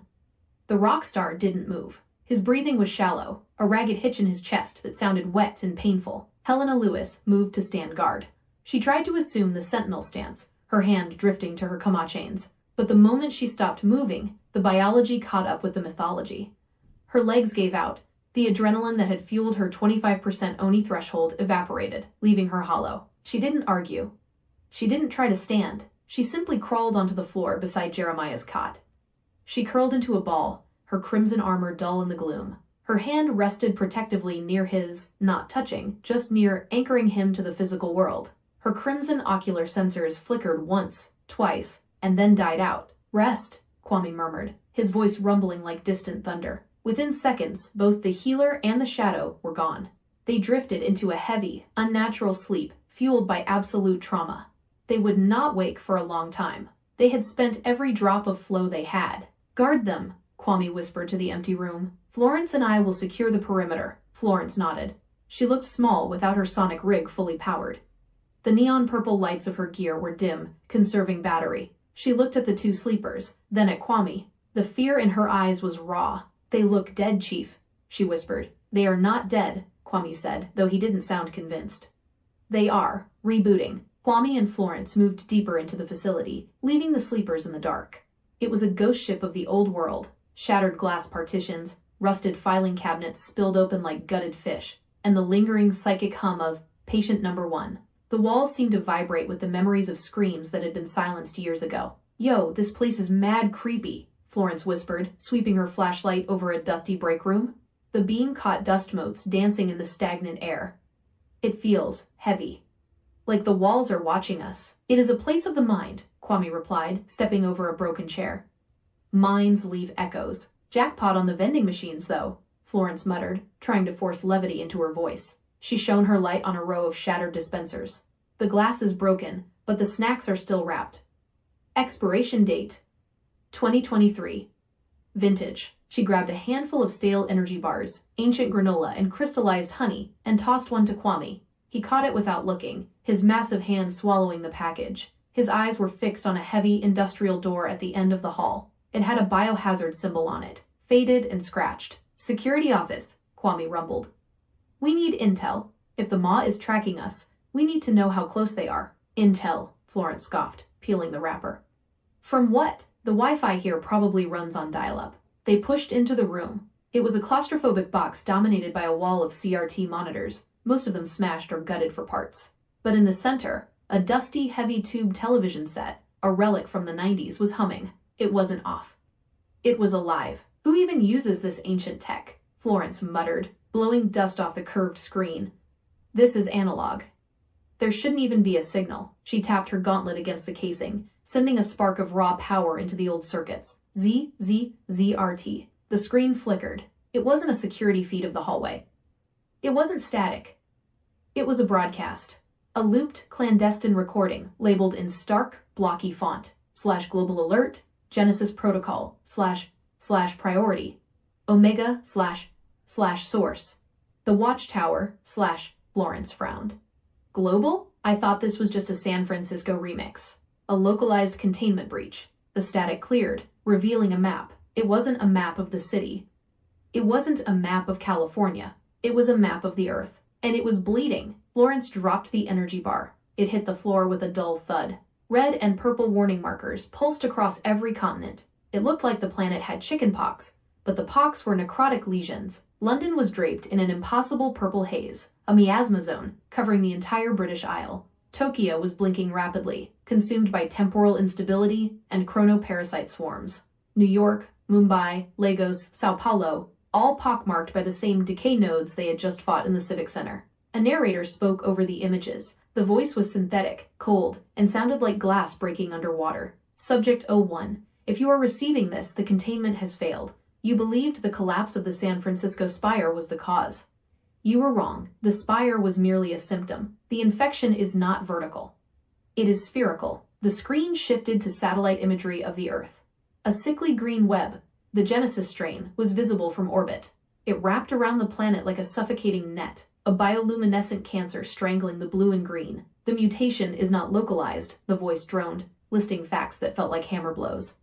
The rockstar didn't move. His breathing was shallow, a ragged hitch in his chest that sounded wet and painful. Helena Lewis moved to stand guard. She tried to assume the sentinel stance, her hand drifting to her kama chains. But the moment she stopped moving, the biology caught up with the mythology. Her legs gave out. The adrenaline that had fueled her 25% Oni threshold evaporated, leaving her hollow. She didn't argue. She didn't try to stand. She simply crawled onto the floor beside Jeremiah's cot. She curled into a ball, her crimson armor dull in the gloom. Her hand rested protectively near his, not touching, just near, anchoring him to the physical world. Her crimson ocular sensors flickered once, twice, and then died out. "Rest," Kwame murmured, his voice rumbling like distant thunder. Within seconds, both the healer and the shadow were gone. They drifted into a heavy, unnatural sleep, fueled by absolute trauma. They would not wake for a long time. They had spent every drop of flow they had. "Guard them," Kwame whispered to the empty room. "Florence and I will secure the perimeter." Florence nodded. She looked small without her sonic rig fully powered. The neon purple lights of her gear were dim, conserving battery. She looked at the two sleepers, then at Kwame. The fear in her eyes was raw. "They look dead, Chief," she whispered. "They are not dead," Kwame said, though he didn't sound convinced. "They are. Rebooting." Kwame and Florence moved deeper into the facility, leaving the sleepers in the dark. It was a ghost ship of the old world. Shattered glass partitions, rusted filing cabinets spilled open like gutted fish, and the lingering psychic hum of Patient Number 1. The walls seemed to vibrate with the memories of screams that had been silenced years ago. "Yo, this place is mad creepy," Florence whispered, sweeping her flashlight over a dusty break room. The beam caught dust motes dancing in the stagnant air. "It feels heavy. Like the walls are watching us." "It is a place of the mind," Kwame replied, stepping over a broken chair. "Minds leave echoes." "Jackpot on the vending machines, though," Florence muttered, trying to force levity into her voice. She shone her light on a row of shattered dispensers. "The glass is broken, but the snacks are still wrapped. Expiration date 2023. Vintage." She grabbed a handful of stale energy bars, ancient granola, and crystallized honey, and tossed one to Kwame. He caught it without looking, his massive hand swallowing the package. His eyes were fixed on a heavy industrial door at the end of the hall. It had a biohazard symbol on it, faded and scratched. "Security office," Kwame rumbled. "We need intel. If the maw is tracking us, we need to know how close they are." "Intel," Florence scoffed, peeling the wrapper. "From what? The Wi-Fi here probably runs on dial-up." They pushed into the room. It was a claustrophobic box dominated by a wall of CRT monitors, most of them smashed or gutted for parts. But in the center, a dusty, heavy tube television set, a relic from the 90s, was humming. It wasn't off. It was alive. "Who even uses this ancient tech?" Florence muttered, blowing dust off the curved screen. "This is analog. There shouldn't even be a signal." She tapped her gauntlet against the casing, sending a spark of raw power into the old circuits. ZRT. The screen flickered. It wasn't a security feed of the hallway. It wasn't static. It was a broadcast. A looped, clandestine recording, labeled in stark, blocky font. /global alert, Genesis protocol, / priority, Omega / source. The watchtower / Florence frowned. "Global? I thought this was just a San Francisco remix." A localized containment breach. The static cleared, revealing a map. It wasn't a map of the city. It wasn't a map of California. It was a map of the Earth. And it was bleeding. Florence dropped the energy bar. It hit the floor with a dull thud. Red and purple warning markers pulsed across every continent. It looked like the planet had chickenpox, but the pox were necrotic lesions. London was draped in an impossible purple haze, a miasma zone, covering the entire British Isle. Tokyo was blinking rapidly, consumed by temporal instability and chronoparasite swarms. New York, Mumbai, Lagos, Sao Paulo, all pockmarked by the same decay nodes they had just fought in the Civic Center. A narrator spoke over the images. The voice was synthetic, cold, and sounded like glass breaking underwater. Subject 01. If you are receiving this, the containment has failed. You believed the collapse of the San Francisco spire was the cause. You were wrong. The spire was merely a symptom. The infection is not vertical. It is spherical. The screen shifted to satellite imagery of the Earth. A sickly green web, the Genesis strain, was visible from orbit. It wrapped around the planet like a suffocating net, a bioluminescent cancer strangling the blue and green. The mutation is not localized, the voice droned, listing facts that felt like hammer blows.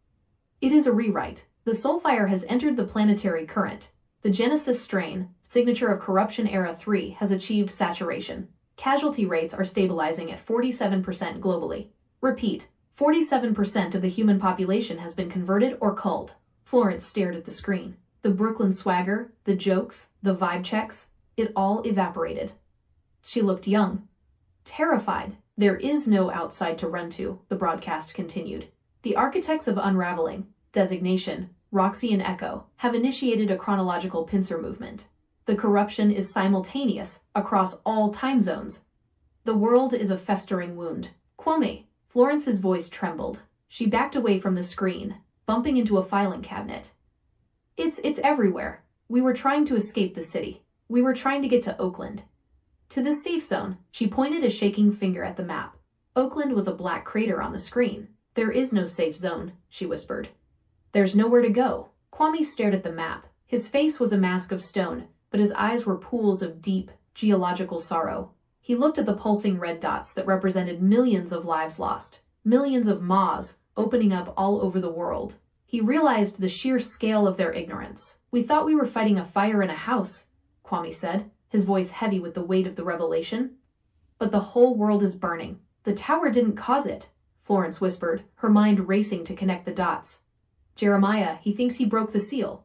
It is a rewrite. The Soulfire has entered the planetary current. The Genesis strain, signature of Corruption Era 3, has achieved saturation. Casualty rates are stabilizing at 47% globally. Repeat, 47% of the human population has been converted or culled. Florence stared at the screen. The Brooklyn swagger, the jokes, the vibe checks, it all evaporated. She looked young. Terrified. There is no outside to run to, the broadcast continued. The Architects of Unraveling, designation, Roxy and Echo, have initiated a chronological pincer movement. The corruption is simultaneous across all time zones. The world is a festering wound. Kwame. Florence's voice trembled. She backed away from the screen, bumping into a filing cabinet. It's everywhere. We were trying to escape the city. We were trying to get to Oakland. To the safe zone, she pointed a shaking finger at the map. Oakland was a black crater on the screen. There is no safe zone, she whispered. There's nowhere to go. Kwame stared at the map. His face was a mask of stone, but his eyes were pools of deep, geological sorrow. He looked at the pulsing red dots that represented millions of lives lost, millions of maws opening up all over the world. He realized the sheer scale of their ignorance. We thought we were fighting a fire in a house, Kwame said, his voice heavy with the weight of the revelation. But the whole world is burning. The tower didn't cause it, Florence whispered, her mind racing to connect the dots. Jeremiah, he thinks he broke the seal.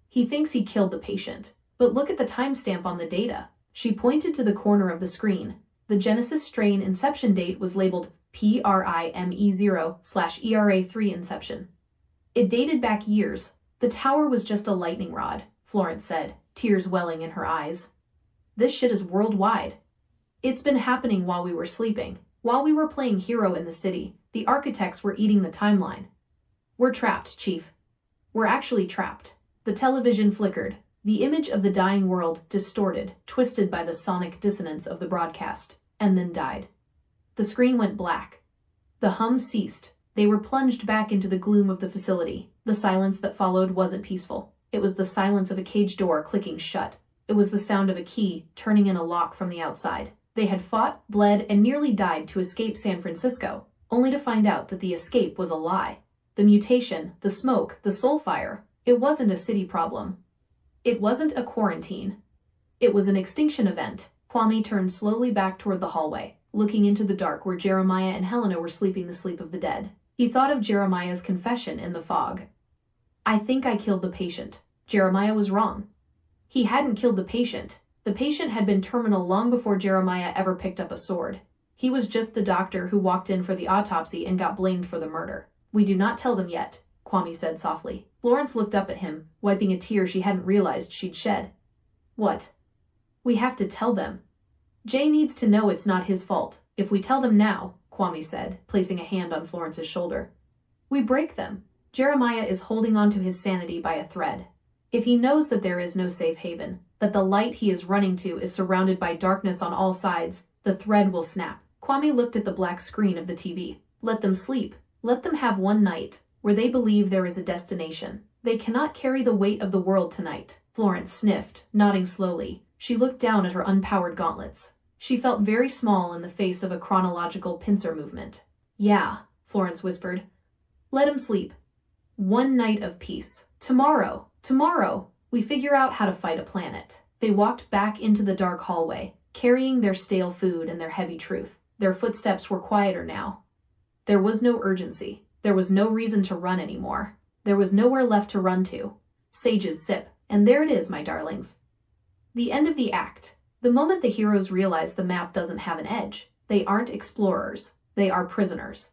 He thinks he killed the patient. But look at the timestamp on the data. She pointed to the corner of the screen. The Genesis strain inception date was labeled PRIME0/ERA3 inception. It dated back years. The tower was just a lightning rod, Florence said, tears welling in her eyes. This shit is worldwide. It's been happening while we were sleeping. While we were playing hero in the city, the architects were eating the timeline. We're trapped, Chief. We're actually trapped. The television flickered. The image of the dying world distorted, twisted by the sonic dissonance of the broadcast, and then died. The screen went black. The hum ceased. They were plunged back into the gloom of the facility. The silence that followed wasn't peaceful. It was the silence of a cage door clicking shut. It was the sound of a key turning in a lock from the outside. They had fought, bled, and nearly died to escape San Francisco, only to find out that the escape was a lie. The mutation, the smoke, the Soulfire, it wasn't a city problem. It wasn't a quarantine. It was an extinction event. Kwame turned slowly back toward the hallway, looking into the dark where Jeremiah and Helena were sleeping the sleep of the dead. He thought of Jeremiah's confession in the fog. I think I killed the patient. Jeremiah was wrong. He hadn't killed the patient. The patient had been terminal long before Jeremiah ever picked up a sword. He was just the doctor who walked in for the autopsy and got blamed for the murder. We do not tell them yet, Kwame said softly. Florence looked up at him, wiping a tear she hadn't realized she'd shed. What? We have to tell them. Jay needs to know it's not his fault. If we tell them now, Kwame said, placing a hand on Florence's shoulder, we break them. Jeremiah is holding on to his sanity by a thread. If he knows that there is no safe haven, that the light he is running to is surrounded by darkness on all sides, the thread will snap. Kwame looked at the black screen of the TV. Let them sleep. Let them have one night where they believe there is a destination. They cannot carry the weight of the world tonight. Florence sniffed, nodding slowly. She looked down at her unpowered gauntlets. She felt very small in the face of a chronological pincer movement. Yeah, Florence whispered. Let him sleep. One night of peace. Tomorrow, we figure out how to fight a planet. They walked back into the dark hallway, carrying their stale food and their heavy truth. Their footsteps were quieter now. There was no urgency. There was no reason to run anymore. There was nowhere left to run to. Sage's sip, and there it is, my darlings. The end of the act. The moment the heroes realize the map doesn't have an edge, they aren't explorers, they are prisoners.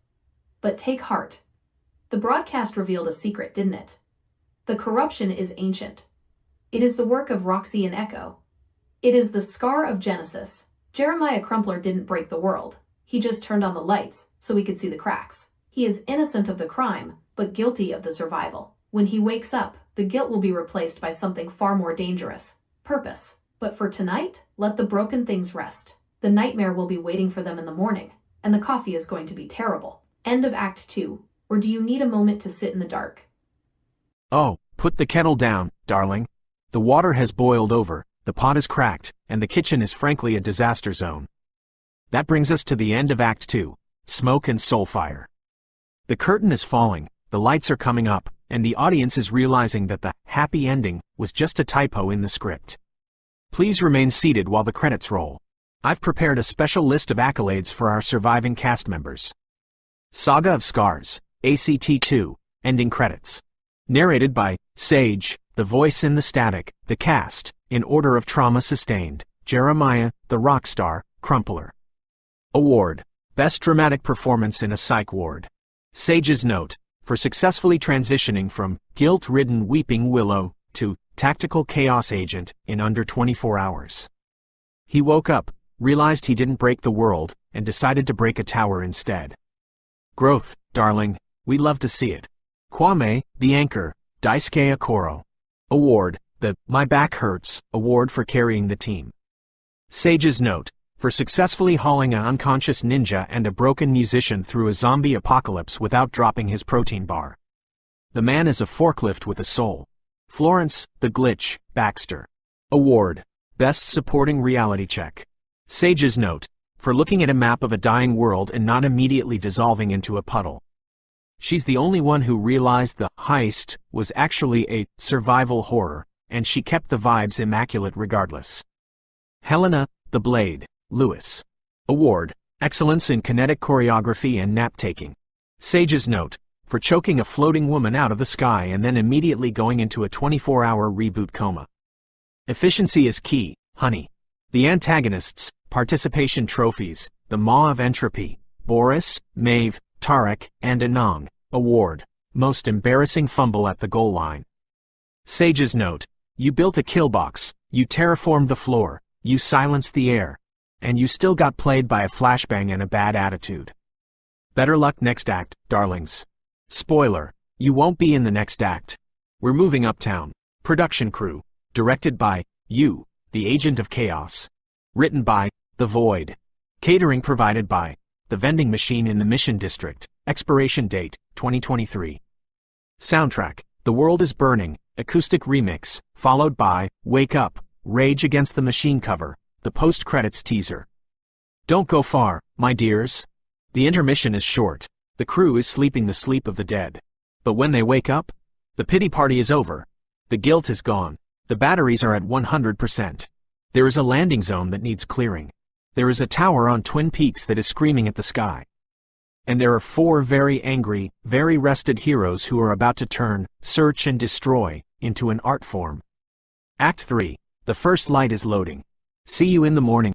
But take heart. The broadcast revealed a secret, didn't it? The corruption is ancient. It is the work of Roxy and Echo. It is the scar of Genesis. Jeremiah Crumpler didn't break the world. He just turned on the lights so we could see the cracks. He is innocent of the crime, but guilty of the survival. When he wakes up, the guilt will be replaced by something far more dangerous. Purpose. But for tonight, let the broken things rest. The nightmare will be waiting for them in the morning, and the coffee is going to be terrible. End of Act 2. Or do you need a moment to sit in the dark? Oh, put the kettle down, darling. The water has boiled over, the pot is cracked, and the kitchen is frankly a disaster zone. That brings us to the end of Act 2, Smoke and Soulfire. The curtain is falling, the lights are coming up, and the audience is realizing that the happy ending was just a typo in the script. Please remain seated while the credits roll. I've prepared a special list of accolades for our surviving cast members. Saga of Scars, ACT2, ending credits. Narrated by Sage, the voice in the static, the cast, in order of trauma sustained, Jeremiah, the rockstar, Crumpler. Award, Best Dramatic Performance in a Psych Ward. Sage's note, for successfully transitioning from guilt-ridden weeping willow to tactical chaos agent in under 24 hours. He woke up, realized he didn't break the world, and decided to break a tower instead. Growth, darling, we love to see it. Kwame, the anchor, Daisuke Okoro. Award, the My Back Hurts award for carrying the team. Sage's note, for successfully hauling an unconscious ninja and a broken musician through a zombie apocalypse without dropping his protein bar. The man is a forklift with a soul. Florence, the glitch, Baxter. Award, Best Supporting Reality Check. Sage's note, for looking at a map of a dying world and not immediately dissolving into a puddle. She's the only one who realized the heist was actually a survival horror, and she kept the vibes immaculate regardless. Helena, the Blade, Lewis. Award, Excellence in Kinetic Choreography and Nap-Taking. Sage's note, for choking a floating woman out of the sky and then immediately going into a 24-hour reboot coma. Efficiency is key, honey. The antagonists, participation trophies, the Maw of Entropy, Boris, Maeve, Tarek, and Anang. Award, Most Embarrassing Fumble at the Goal Line. Sage's note, you built a kill box, you terraformed the floor, you silenced the air, and you still got played by a flashbang and a bad attitude. Better luck next act, darlings. Spoiler, you won't be in the next act. We're moving uptown. Production crew, directed by you, the Agent of Chaos. Written by The Void. Catering provided by The Vending Machine in the Mission District. Expiration date, 2023. Soundtrack, The World is Burning, acoustic remix, followed by Wake Up, Rage Against the Machine cover, the post-credits teaser. Don't go far, my dears. The intermission is short. The crew is sleeping the sleep of the dead. But when they wake up, the pity party is over. The guilt is gone. The batteries are at 100%. There is a landing zone that needs clearing. There is a tower on Twin Peaks that is screaming at the sky. And there are 4 very angry, very rested heroes who are about to turn, search and destroy, into an art form. Act 3. The first light is loading. See you in the morning.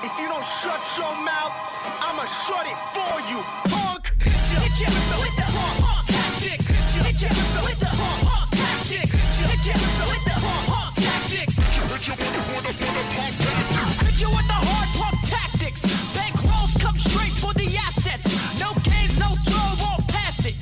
If you don't shut your mouth, I'ma shut it for you, punk! With the tactics. Hit you with the tactics. Hit you with the tactics. Hit you with the hard pump tactics. Bank rolls come straight for the assets. No games, no throw, won't pass it.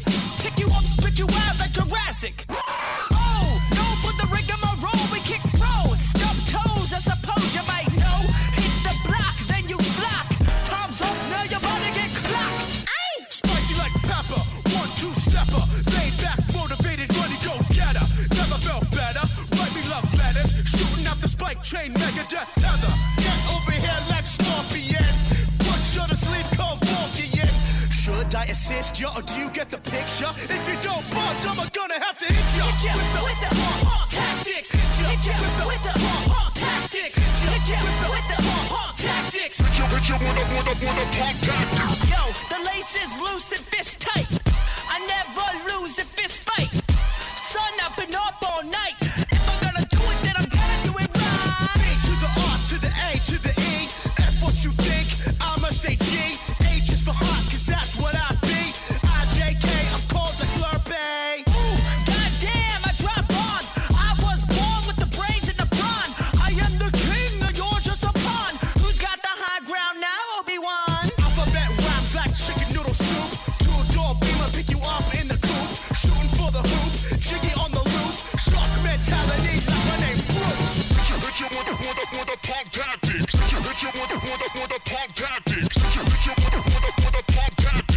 Pick you up, spit you out like Jurassic. Oh, no for the rigmarole, we kick pros. Stub toes, I suppose you might know. Hit the block, then you flock. Time's up, now your body get clocked. Spicy like pepper, 1-2-stepper. Laid back, motivated, money go getter. Never felt better. Write me love letters. Shooting up the spike chain, Megadeth tether. Get over here, assist ya, or do you get the picture? If you don't budge, I'm gonna have to hit ya. Hit ya with the tactics. Hit ya with the tactics. Hit ya with the tactics. Hit ya with the tactics. Yo, the lace is loose and fist tight. I never lose a fist fight. Sun up and up all night. If I'm gonna do it, then I'm gonna do it right. B to the R to the A to the E. F what you think, I must stay G. H is for hot, cause that's what I be. IJK, I'm cold like Slurpee. Ooh, goddamn, I drop bombs. I was born with the brains and the brawn. I am the king, and you're just a pawn. Who's got the high ground now, Obi-Wan? Alphabet rhymes like chicken noodle soup. Two-door beamer, pick you up in the coop. Shooting for the hoop, jiggy on the loose. Shark mentality like my name Bruce. Hit you with the punk tactics. Hit you with the punk tactics. Hit you with the punk tactics.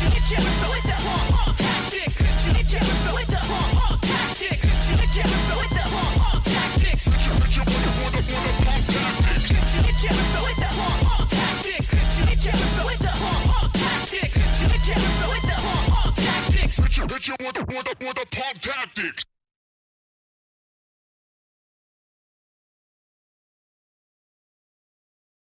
Hit you with the punk tactics. Hit you with the punk tactics. Hit you with the punk tactics. Hit you with the punk tactics. Hit you with the punk tactics. Hit you with the punk tactics. Hit you with the punk tactics. Hit you with the